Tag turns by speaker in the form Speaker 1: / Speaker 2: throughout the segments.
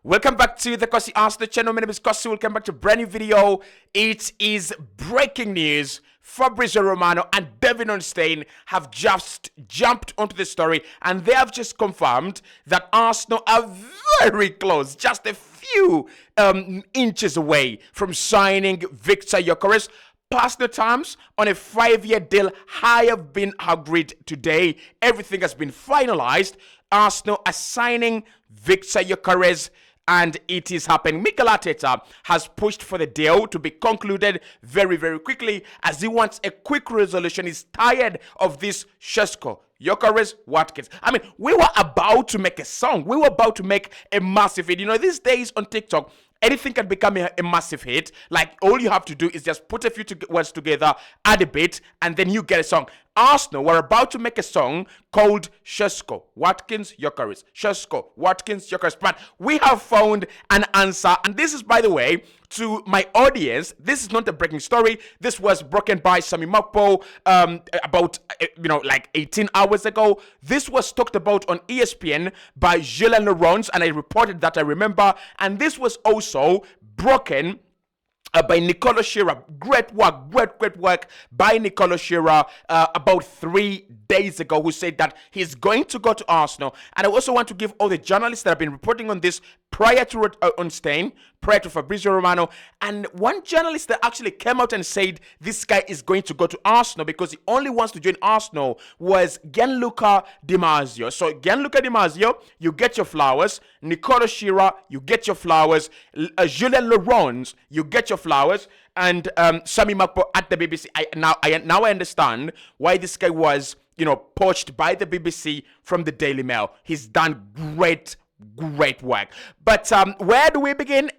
Speaker 1: Welcome back to the Cossy Arsenal channel. My name is Cossy. Welcome back to a brand new video. It is breaking news. Fabrizio Romano and David Ornstein have just jumped onto the story, and they have just confirmed that Arsenal are very close, just a few inches away from signing Viktor Yakarez. Personal terms on a 5-year deal have been agreed today. Everything has been finalized. Arsenal are signing Viktor Gyokerez, and it is happening. Mikel Arteta has pushed for the deal to be concluded very, very quickly, as he wants a quick resolution. He's tired of this Šeško, Yakarez, Watkins. I mean, we were about to make a song. We were about to make a massive hit. You know, these days on TikTok, anything can become a massive hit. Like, all you have to do is just put a few words together, add a bit, and then you get a song. Arsenal were about to make a song called Šeško, Watkins, Yakarez. Šeško, Watkins, Yakarez. But we have found an answer. And this is, by the way, to my audience, this is not a breaking story. This was broken by Sami Makpo about, like 18 hours ago. This was talked about on ESPN by Julien Laurent, and I reported that, I remember. And this was also broken by Nicola Shearer. Great work by Nicola Shearer about 3 days ago, who said that he's going to go to Arsenal. And I also want to give all the journalists that have been reporting on this prior to Ornstein, prior to Fabrizio Romano, and one journalist that actually came out and said this guy is going to go to Arsenal because he only wants to join Arsenal was Gianluca Di Marzio. So Gianluca Di Marzio, you get your flowers. Nicola Shearer, you get your flowers. Julien Laurent, you get your flowers. And Sami Makpo at the BBC. Now I understand why this guy was, poached by the BBC from the Daily Mail. He's done great work. But where do we begin?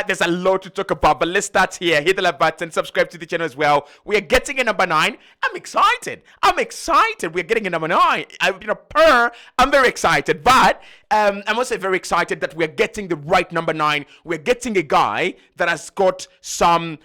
Speaker 1: There's a lot to talk about, but let's start here. Hit the like button, subscribe to the channel as well. We are getting a number 9. I'm excited. We're getting a number 9. I'm very excited, but I'm also very excited that we're getting the right number 9. We're getting a guy that has got some,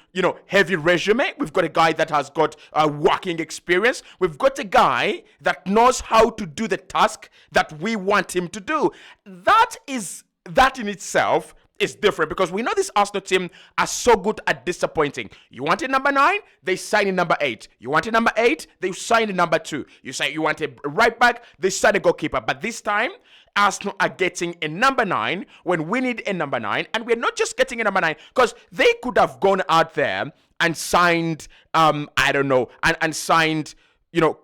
Speaker 1: heavy resume. We've got a guy that has got working experience. We've got a guy that knows how to do the task that we want him to do. That in itself is different, because we know this Arsenal team are so good at disappointing. You want a number 9, they sign a number 8. You want a number 8, they sign a number 2. You say you want a right back, they sign a goalkeeper. But this time, Arsenal are getting a number 9 when we need a number 9. And we're not just getting a number 9, because they could have gone out there and signed, and signed,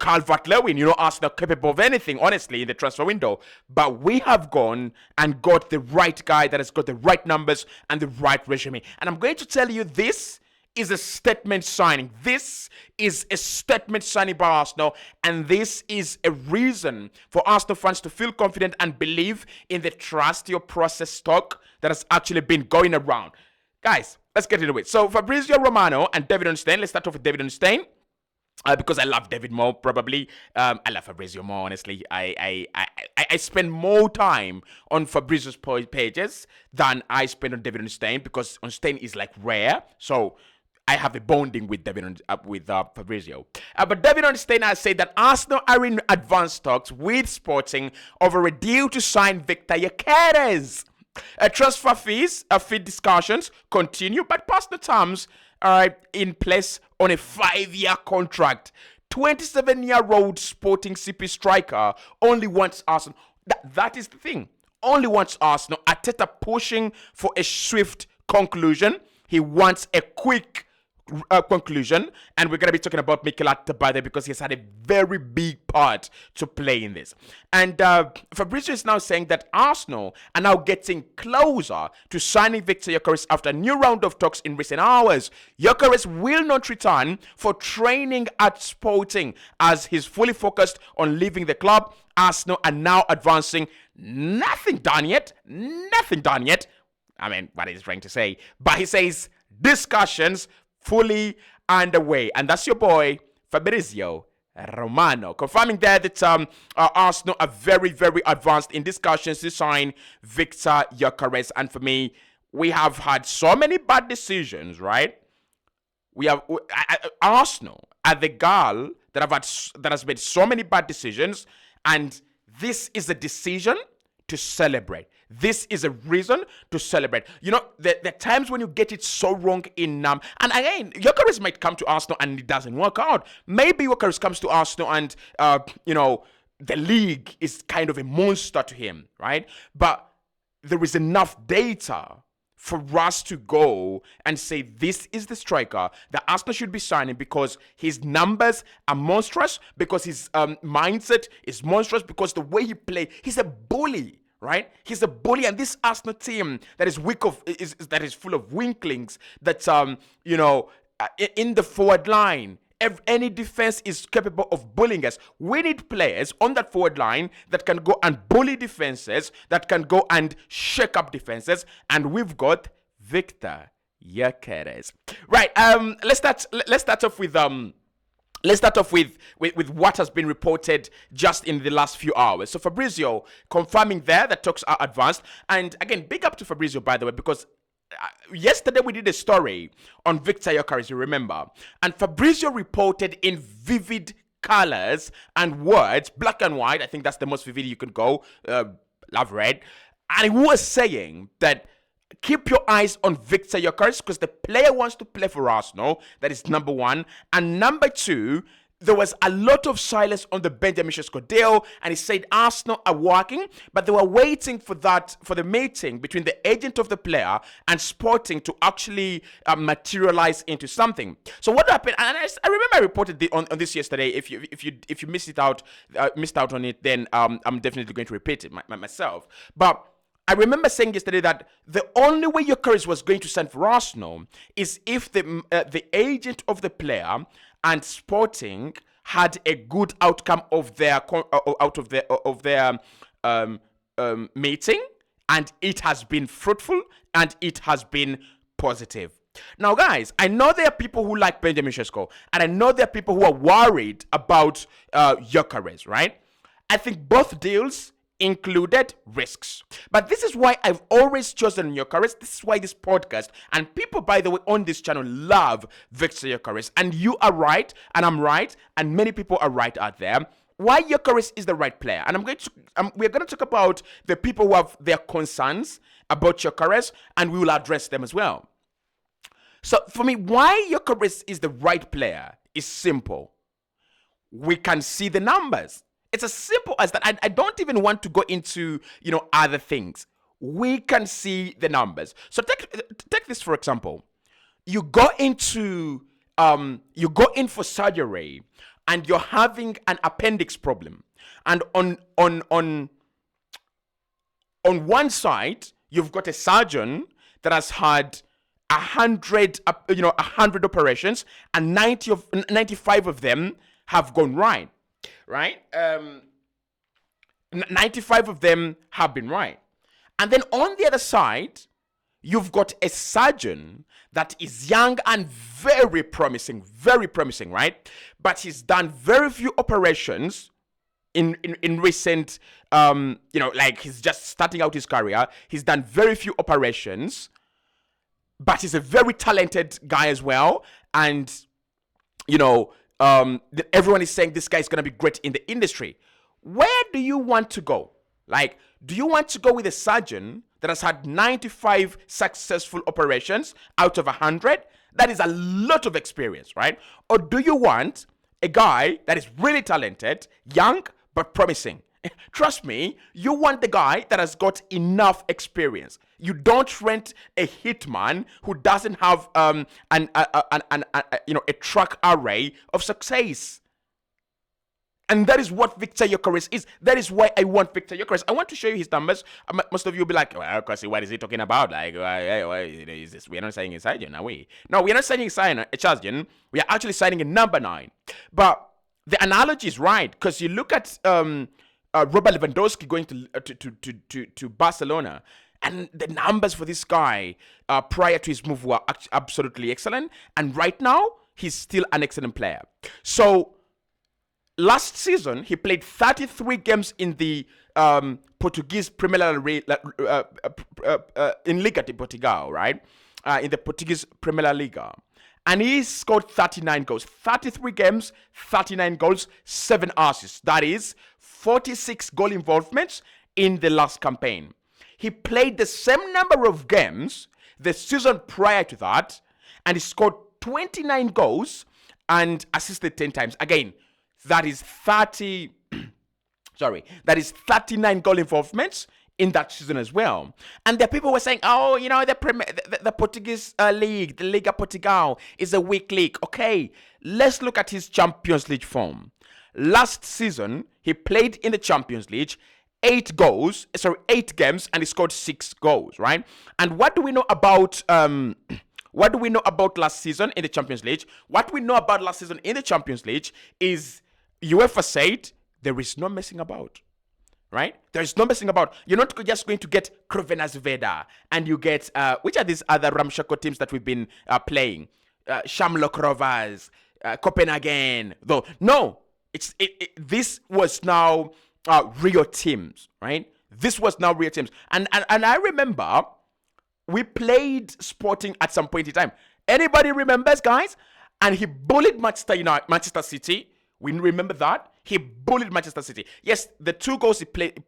Speaker 1: Calvert-Lewin. Arsenal capable of anything, honestly, in the transfer window. But we have gone and got the right guy that has got the right numbers and the right resume. And I'm going to tell you, this is a statement signing. This is a statement signing by Arsenal. And this is a reason for Arsenal fans to feel confident and believe in the trust your process talk that has actually been going around. Guys, let's get into it. So Fabrizio Romano and David Ornstein. Let's start off with David Ornstein. Because I love David more, probably. I love Fabrizio more, honestly. I spend more time on Fabrizio's pages than I spend on David Ornstein, because Ornstein is like rare. So I have a bonding with Fabrizio. But David Ornstein has said that Arsenal are in advanced talks with Sporting over a deal to sign Viktor Yakarez. Transfer fee discussions continue, but personal terms are in place on a 5-year contract. 27-year-old Sporting CP striker only wants Arsenal. That is the thing. Only wants Arsenal. Arteta pushing for a swift conclusion. He wants a quick conclusion, and we're going to be talking about Mikel Arteta, by the way, because he's had a very big part to play in this. And Fabrizio is now saying that Arsenal are now getting closer to signing Viktor Gyokerez after a new round of talks in recent hours. Gyokerez will not return for training at Sporting, as he's fully focused on leaving the club. Arsenal are now advancing. Nothing done yet. I mean, what he's trying to say. But he says discussions fully underway. And that's your boy, Fabrizio Romano, confirming there that Arsenal are very, very advanced in discussions to sign Viktor Gyokerez. And for me, we have had so many bad decisions, right? Arsenal are the girl that has made so many bad decisions, and this is a decision to celebrate. this is a reason to celebrate. You know, there are times when you get it so wrong in and again, Yakarez might come to Arsenal and it doesn't work out. Maybe Yakarez comes to Arsenal and you know, the league is kind of a monster to him, right? But there is enough data for us to go and say this is the striker that Arsenal should be signing because his numbers are monstrous, because his mindset is monstrous, because the way he plays, he's a bully, right? He's a bully, and this Arsenal team that is that is full of winklings, that you know, in the forward line. Any defense is capable of bullying us. We need players on that forward line that can go and bully defenses, that can go and shake up defenses, and we've got Viktor Yakarez. Right. Let's start off with what has been reported just in the last few hours. So Fabrizio confirming there that talks are advanced, and again, big up to Fabrizio, by the way, because yesterday we did a story on Viktor Yakarez, you remember, and Fabrizio reported in vivid colors and words, black and white. I think that's the most vivid you could go. I've read, and he was saying that keep your eyes on Viktor Yakarez because the player wants to play for Arsenal. That is number one, and number two, there was a lot of silence on the Benjamin Sesko deal, and he said Arsenal are working, but they were waiting for the meeting between the agent of the player and Sporting to actually materialize into something. So what happened? And I remember I reported on this yesterday. If you missed out on it, then I'm definitely going to repeat it myself. But I remember saying yesterday that the only way Gyokerez was going to sign for Arsenal is if the agent of the player and Sporting had a good outcome of their meeting, and it has been fruitful and it has been positive. Now, guys, I know there are people who like Benjamin Sesko, and I know there are people who are worried about Yakarez, right? I think both deals included risks. But this is why I've always chosen Yakarez. This is why this podcast, and people, by the way, on this channel love Viktor Yakarez. And you are right, and I'm right, and many people are right out there. Why Yakarez is the right player. And we're going to talk about the people who have their concerns about Yakarez, and we will address them as well. So for me, why Yakarez is the right player is simple. We can see the numbers. It's as simple as that. I don't even want to go into, you know, other things. We can see the numbers. So take this for example. You go in for surgery and you're having an appendix problem. And on one side, you've got a surgeon that has had 100 operations, and 95 of them have gone right. Right? 95 of them have been right. And then on the other side, you've got a surgeon that is young and very promising, right? But he's done very few operations in recent, like he's just starting out his career. He's done very few operations, but he's a very talented guy as well. And, everyone is saying this guy is going to be great in the industry. Where do you want to go? Like, do you want to go with a surgeon that has had 95 successful operations out of 100? That is a lot of experience, right? Or do you want a guy that is really talented, young, but promising? Trust me, you want the guy that has got enough experience. You don't rent a hitman who doesn't have a track array of success. And that is what Viktor Gyokerez is. That is why I want Viktor Gyokerez. I want to show you his numbers. Most of you will be like, well, Cossy, what is he talking about? Like, is this? We are not signing a surgeon, are we? No, we are not signing a surgeon. We are actually signing a number 9. But the analogy is right, because you look at Robert Lewandowski going to Barcelona, and the numbers for this guy prior to his move were absolutely excellent. And right now, he's still an excellent player. So last season, he played 33 games in the Portuguese Premier League, in Liga de Portugal, right? In the Portuguese Premier Liga. And he scored 39 goals. 33 games, 39 goals, 7 assists. That is 46 goal involvements in the last campaign. He played the same number of games the season prior to that, and he scored 29 goals and assisted 10 times. Again, that is 39 goal involvements in that season as well. And the people were saying, oh, the Portuguese league, the Liga Portugal, is a weak league. Okay, let's look at his Champions League form. Last season, he played in the Champions League, 8 games, and he scored 6 goals, right? And what do we know about last season in the Champions League? What we know about last season in the Champions League is UEFA said there is no messing about, right? There is no messing about. You're not just going to get Crvena Zvezda and you get, which are these other Ramshako teams that we've been playing? Shamrock Rovers, Copenhagen, though. No, this was now real teams, right? This was now real teams. And I remember we played Sporting at some point in time. Anybody remembers, guys? And he bullied Manchester City. We remember that. He bullied Manchester City. Yes, the 2 goals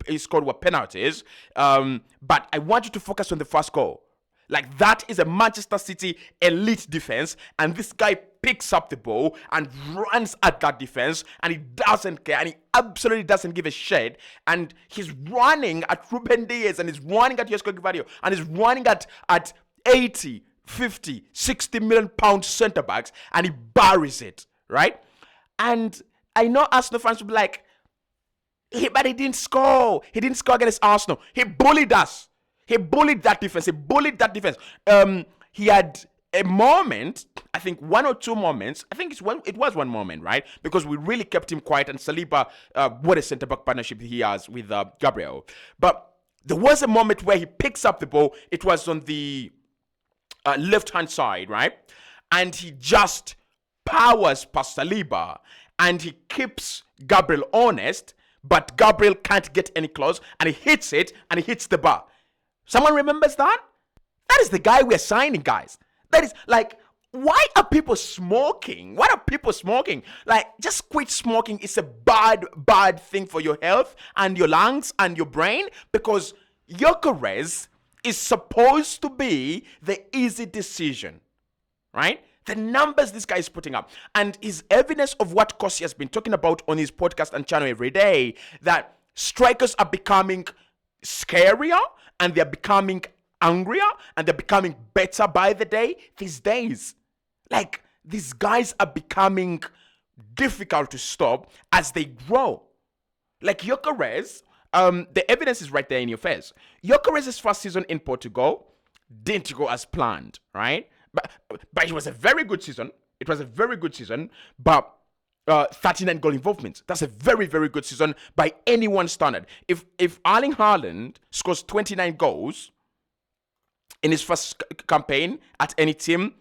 Speaker 1: he scored were penalties. But I want you to focus on the first goal. Like, that is a Manchester City elite defense. And this guy picks up the ball and runs at that defense. And he doesn't care. And he absolutely doesn't give a shit. And he's running at Ruben Diaz. And he's running at Josko Gvardiol. And he's running at 80, 50, 60 million pound centre backs. And he buries it, right? And I know Arsenal fans will be like, but he didn't score. He didn't score against Arsenal. He bullied us. He bullied that defense. He had a moment, I think 1 or 2 moments. I think it was one moment, right? Because we really kept him quiet. And Saliba, what a centre-back partnership he has with Gabriel. But there was a moment where he picks up the ball. It was on the left-hand side, right? And he just powers past Saliba. And he keeps Gabriel honest. But Gabriel can't get any close. And he hits it. And he hits the bar. Someone remembers that? That is the guy we're signing, guys. That is, like, why are people smoking? Why are people smoking? Like, just quit smoking. It's a bad thing for your health and your lungs and your brain, because Yakarez is supposed to be the easy decision, right? The numbers this guy is putting up, and is evidence of what Cossy has been talking about on his podcast and channel every day, that strikers are becoming scarier, and they're becoming angrier, and they're becoming better by the day these days. Like, these guys are becoming difficult to stop as they grow. Like Gyokerez, the evidence is right there in your face. Gyokerez's first season in Portugal didn't go as planned, right? But it was a very good season. It was a very good season, but 39 goal involvements. That's a very, very good season by anyone's standard. If Erling Haaland scores 29 goals in his first campaign at any team,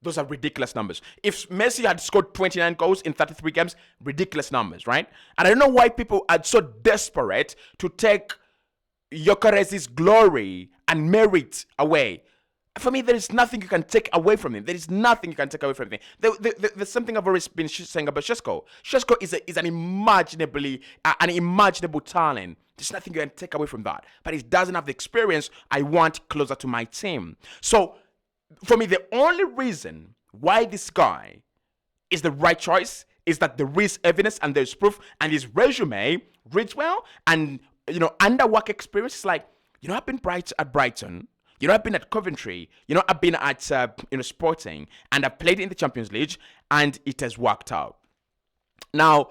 Speaker 1: those are ridiculous numbers. If Messi had scored 29 goals in 33 games, ridiculous numbers, right? And I don't know why people are so desperate to take Yakarez's glory and merit away. For me, there is nothing you can take away from him. There is nothing you can take away from him. There's something I've always been saying about Šeško. Šeško is an imaginable talent. There's nothing you can take away from that. But he doesn't have the experience I want closer to my team. So, for me, the only reason why this guy is the right choice is that there is evidence and there's proof, and his resume reads well, and, under work experience is like, I've been at Brighton. I've been at Coventry. I've been at Sporting, and I've played in the Champions League, and it has worked out. Now,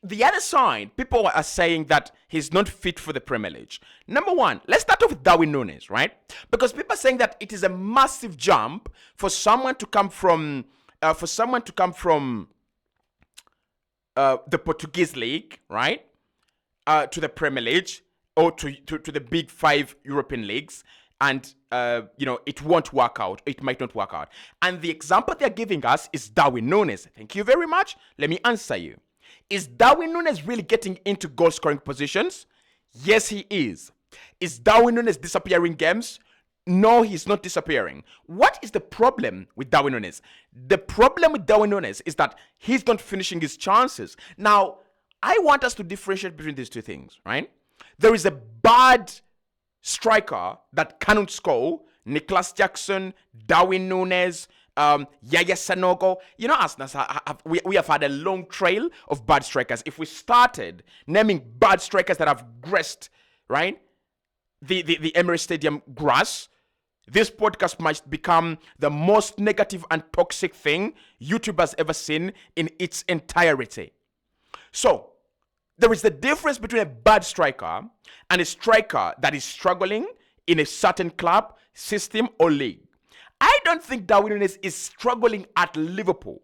Speaker 1: the other side, people are saying that he's not fit for the Premier League. Number one, let's start off with Darwin Núñez, right? Because people are saying that it is a massive jump for someone to come from, the Portuguese league, right, to the Premier League, or to the big 5 European leagues. And, it won't work out. It might not work out. And the example they're giving us is Darwin Núñez. Thank you very much. Let me answer you. Is Darwin Núñez really getting into goal-scoring positions? Yes, he is. Is Darwin Núñez disappearing games? No, he's not disappearing. What is the problem with Darwin Núñez? The problem with Darwin Núñez is that he's not finishing his chances. Now, I want us to differentiate between these two things, right? There is a bad striker that cannot score, Nicholas Jackson, Darwin Nunes, Yaya Sanogo. You know, we have had a long trail of bad strikers. If we started naming bad strikers that have graced, right, the Emirates Stadium grass, this podcast might become the most negative and toxic thing YouTube has ever seen in its entirety. So, there is the difference between a bad striker and a striker that is struggling in a certain club, system, or league. I don't think Darwin Nunes is struggling at Liverpool.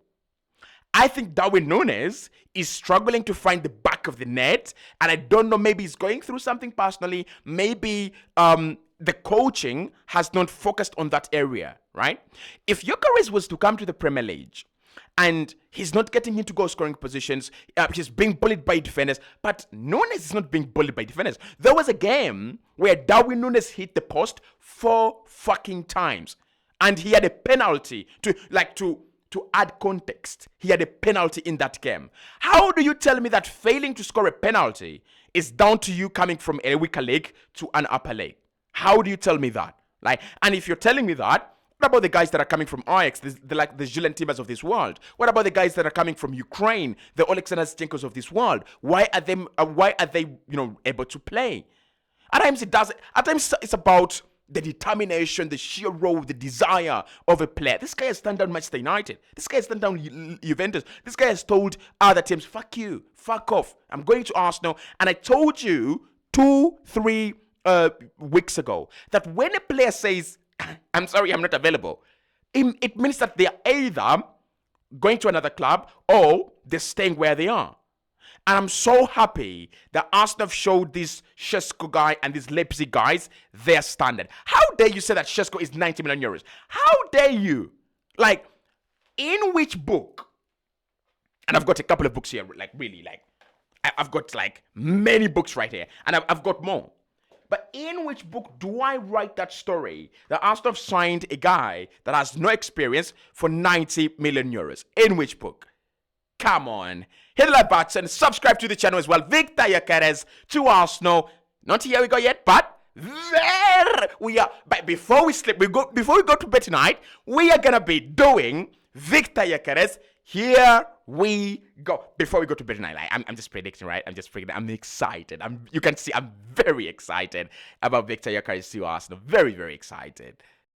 Speaker 1: I think Darwin Nunes is struggling to find the back of the net, and I don't know, maybe he's going through something personally. Maybe the coaching has not focused on that area, right? If Yakarez was to come to the Premier League and he's not getting into goal scoring positions, he's being bullied by defenders, but Nunes is not being bullied by defenders. There was a game where Darwin Nunes hit the post 4 fucking times, and he had a penalty to add context. He had a penalty in that game. How do you tell me that failing to score a penalty is down to you coming from a weaker league to an upper league? How do you tell me that? And if you're telling me that, what about the guys that are coming from Ajax, the Zielon Timbers of this world? What about the guys that are coming from Ukraine, the Oleksandr Zichenko's of this world? Why are they able to play? At times it's about the determination, the sheer raw, the desire of a player. This guy has turned down Manchester United. This guy has turned down Juventus. This guy has told other teams, fuck you, fuck off. I'm going to Arsenal. And I told you 2-3 weeks ago that when a player says, I'm sorry, I'm not available, it means that they are either going to another club or they're staying where they are. And I'm so happy that Arsenal showed this Šeško guy and these Leipzig guys their standard. How dare you say that Šeško is 90 million euros? How dare you? In which book? And I've got a couple of books here, I've got many books right here, and I've got more. But in which book do I write that story that Arsenal signed a guy that has no experience for 90 million euros? In which book? Come on. Hit the like button, subscribe to the channel as well. Viktor Yakarez to Arsenal. Not here we go yet, but there we are. But before we sleep, before we go to bed tonight, we are gonna be doing Viktor Yakarez. Here we go. Before we go to bed tonight, I'm just predicting, right? I'm excited. You can see I'm very excited about Viktor Yakarez to Arsenal. Very, very excited.